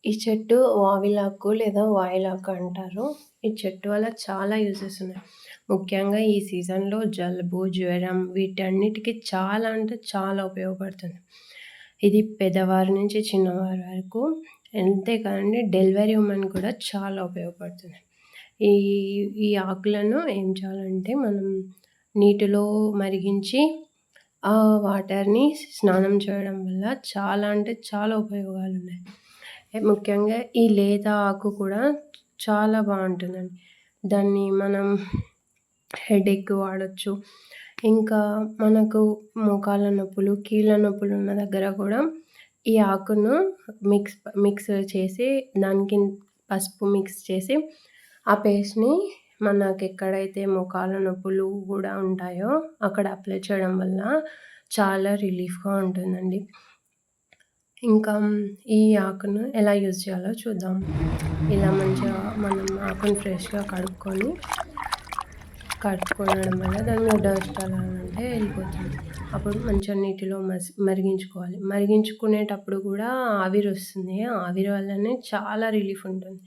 ఈ చెట్టు వావిలాకు లేదా వాయిలాకు అంటారు. ఈ చెట్టు వల్ల చాలా యూజెస్ ఉన్నాయి. ముఖ్యంగా ఈ సీజన్‌లో జలుబు, జ్వరం వీటన్నిటికి చాలా అంటే చాలా ఉపయోగపడుతుంది. ఇది పెద్దవారి నుంచి చిన్నవారి వరకు అంతే కాదండి డెలివరీ ఉమెన్ కూడా చాలా ఉపయోగపడుతుంది. ఈ ఈ ఆకులను ఏం చేయాలంటే మనం నీటిలో మరిగించి ఆ వాటర్‌ని స్నానం చేయడం వల్ల చాలా అంటే చాలా ఉపయోగాలున్నాయి. ముఖ్యంగా ఈ లేత ఆకు కూడా చాలా బావుంటుందండి. దాన్ని మనం హెడేక్‌కి వాడొచ్చు. ఇంకా మనకు మోకాళ్ళ నొప్పులు, కీళ్ళ నొప్పులు ఉన్న దగ్గర కూడా ఈ ఆకును మిక్స్ చేసి దానికి పసుపు మిక్స్ చేసి ఆ పేస్ట్‌ని మనకెక్కడైతే మోకాళ్ళ నొప్పులు గూడా ఉంటాయో అక్కడ అప్లై చేయడం వల్ల చాలా రిలీఫ్‌గా ఉంటుందండి. ఇంకా ఈ ఆకును ఎలా యూజ్ చేయాలో చూద్దాం. ఇలా మంచిగా మనం ఆకుని ఫ్రెష్‌గా కడుక్కోవడం వల్ల దాని మీద డస్ట్ అలా ఉంటే వెళ్ళిపోతుంది. అప్పుడు మంచిగా నీటిలో మరిగించుకోవాలి. మరిగించుకునేటప్పుడు గూడా ఆవిరొస్తుంది. ఆ ఆవిరి వల్లనే చాలా రిలీఫ్ ఉంటుంది.